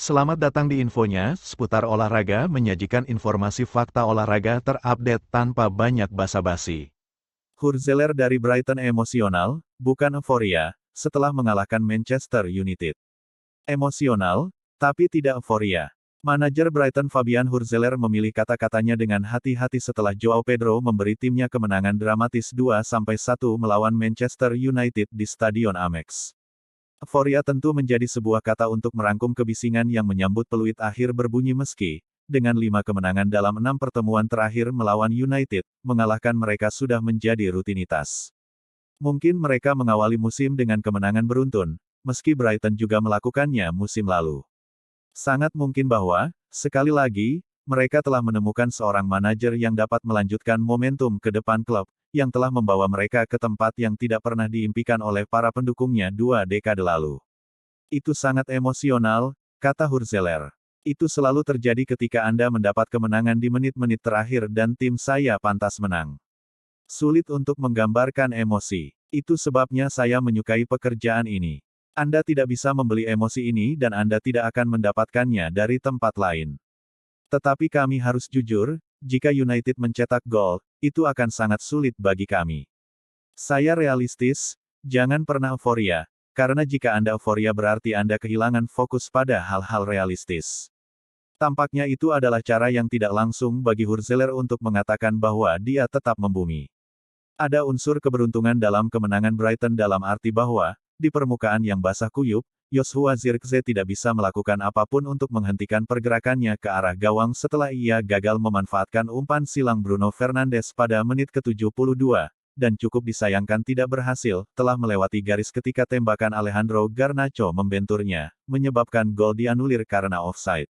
Selamat datang di Infonya, seputar olahraga menyajikan informasi fakta olahraga terupdate tanpa banyak basa-basi. Hurzeler dari Brighton emosional, bukan euforia, setelah mengalahkan Manchester United. Emosional, tapi tidak euforia. Manajer Brighton Fabian Hurzeler memilih kata-katanya dengan hati-hati setelah Joao Pedro memberi timnya kemenangan dramatis 2-1 melawan Manchester United di Stadion Amex. Euforia tentu menjadi sebuah kata untuk merangkum kebisingan yang menyambut peluit akhir berbunyi meski, dengan 5 kemenangan dalam 6 pertemuan terakhir melawan United, mengalahkan mereka sudah menjadi rutinitas. Mungkin mereka mengawali musim dengan kemenangan beruntun, meski Brighton juga melakukannya musim lalu. Sangat mungkin bahwa, sekali lagi, mereka telah menemukan seorang manajer yang dapat melanjutkan momentum ke depan klub, yang telah membawa mereka ke tempat yang tidak pernah diimpikan oleh para pendukungnya 2 dekade lalu. Itu sangat emosional, kata Hurzeler. Itu selalu terjadi ketika Anda mendapat kemenangan di menit-menit terakhir dan tim saya pantas menang. Sulit untuk menggambarkan emosi. Itu sebabnya saya menyukai pekerjaan ini. Anda tidak bisa membeli emosi ini dan Anda tidak akan mendapatkannya dari tempat lain. Tetapi kami harus jujur, jika United mencetak gol, itu akan sangat sulit bagi kami. Saya realistis, jangan pernah euforia, karena jika Anda euforia berarti Anda kehilangan fokus pada hal-hal realistis. Tampaknya itu adalah cara yang tidak langsung bagi Hurzeler untuk mengatakan bahwa dia tetap membumi. Ada unsur keberuntungan dalam kemenangan Brighton dalam arti bahwa, di permukaan yang basah kuyup, Joshua Zirkzee tidak bisa melakukan apapun untuk menghentikan pergerakannya ke arah gawang setelah ia gagal memanfaatkan umpan silang Bruno Fernandes pada menit ke-72, dan cukup disayangkan tidak berhasil, telah melewati garis ketika tembakan Alejandro Garnacho membenturnya, menyebabkan gol dianulir karena offside.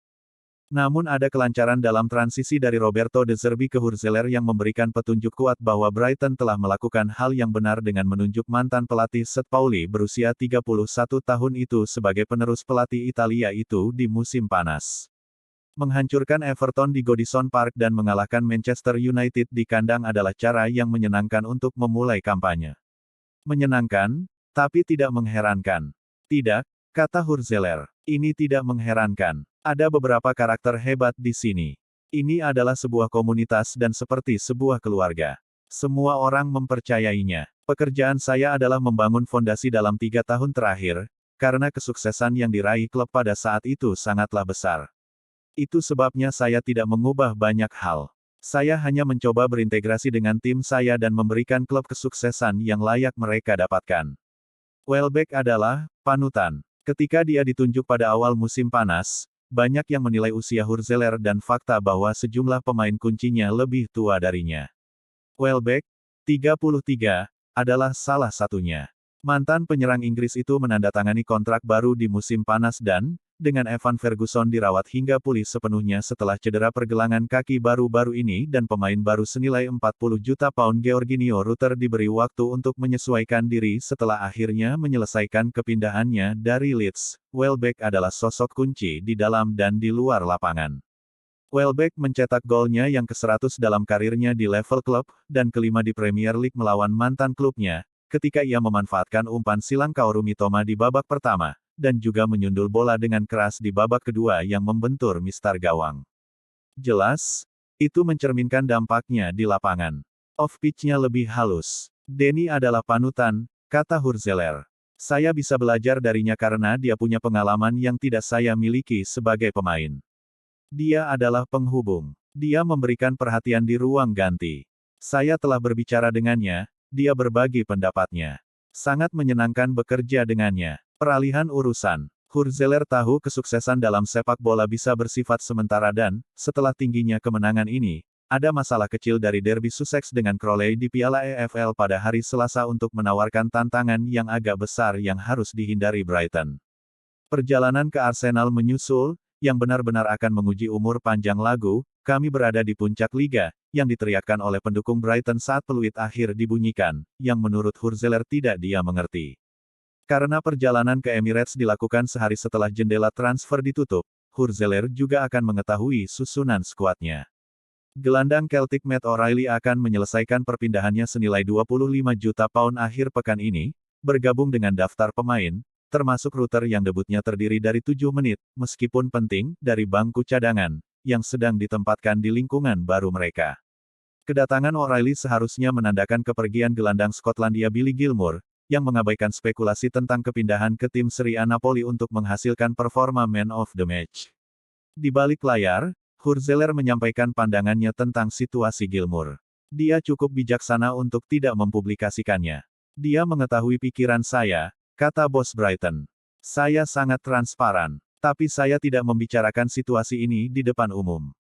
Namun ada kelancaran dalam transisi dari Roberto De Zerbi ke Hurzeler yang memberikan petunjuk kuat bahwa Brighton telah melakukan hal yang benar dengan menunjuk mantan pelatih St. Pauli berusia 31 tahun itu sebagai penerus pelatih Italia itu di musim panas. Menghancurkan Everton di Goodison Park dan mengalahkan Manchester United di kandang adalah cara yang menyenangkan untuk memulai kampanye. Menyenangkan, tapi tidak mengherankan. Tidak, kata Hurzeler. Ini tidak mengherankan. Ada beberapa karakter hebat di sini. Ini adalah sebuah komunitas dan seperti sebuah keluarga. Semua orang mempercayainya. Pekerjaan saya adalah membangun fondasi dalam 3 tahun terakhir, karena kesuksesan yang diraih klub pada saat itu sangatlah besar. Itu sebabnya saya tidak mengubah banyak hal. Saya hanya mencoba berintegrasi dengan tim saya dan memberikan klub kesuksesan yang layak mereka dapatkan. Welbeck adalah panutan. Ketika dia ditunjuk pada awal musim panas, banyak yang menilai usia Hurzeler dan fakta bahwa sejumlah pemain kuncinya lebih tua darinya. Welbeck, 33, adalah salah satunya. Mantan penyerang Inggris itu menandatangani kontrak baru di musim panas dan, dengan Evan Ferguson dirawat hingga pulih sepenuhnya setelah cedera pergelangan kaki baru-baru ini dan pemain baru senilai 40 juta pound Georginio Rutter diberi waktu untuk menyesuaikan diri setelah akhirnya menyelesaikan kepindahannya dari Leeds. Welbeck adalah sosok kunci di dalam dan di luar lapangan. Welbeck mencetak golnya yang ke-100 dalam karirnya di level klub, dan kelima di Premier League melawan mantan klubnya, ketika ia memanfaatkan umpan silang Kaoru Mitoma di babak pertama, dan juga menyundul bola dengan keras di babak kedua yang membentur mistar gawang. Jelas, itu mencerminkan dampaknya di lapangan. Off-pitch-nya lebih halus. Denny adalah panutan, kata Hurzeler. Saya bisa belajar darinya karena dia punya pengalaman yang tidak saya miliki sebagai pemain. Dia adalah penghubung. Dia memberikan perhatian di ruang ganti. Saya telah berbicara dengannya, dia berbagi pendapatnya. Sangat menyenangkan bekerja dengannya. Peralihan urusan. Hurzeler tahu kesuksesan dalam sepak bola bisa bersifat sementara dan, setelah tingginya kemenangan ini, ada masalah kecil dari derby Sussex dengan Crawley di Piala EFL pada hari Selasa untuk menawarkan tantangan yang agak besar yang harus dihindari Brighton. Perjalanan ke Arsenal menyusul, yang benar-benar akan menguji umur panjang lagu, kami berada di puncak liga, yang diteriakkan oleh pendukung Brighton saat peluit akhir dibunyikan, yang menurut Hurzeler tidak dia mengerti. Karena perjalanan ke Emirates dilakukan sehari setelah jendela transfer ditutup, Hurzeler juga akan mengetahui susunan skuadnya. Gelandang Celtic Matt O'Reilly akan menyelesaikan perpindahannya senilai 25 juta pound akhir pekan ini, bergabung dengan daftar pemain, termasuk router yang debutnya terdiri dari 7 menit, meskipun penting, dari bangku cadangan, yang sedang ditempatkan di lingkungan baru mereka. Kedatangan O'Reilly seharusnya menandakan kepergian gelandang Skotlandia Billy Gilmour, yang mengabaikan spekulasi tentang kepindahan ke tim Serie A Napoli untuk menghasilkan performa Man of the Match. Di balik layar, Hurzeler menyampaikan pandangannya tentang situasi Gilmour. Dia cukup bijaksana untuk tidak mempublikasikannya. Dia mengetahui pikiran saya, kata bos Brighton. Saya sangat transparan, tapi saya tidak membicarakan situasi ini di depan umum.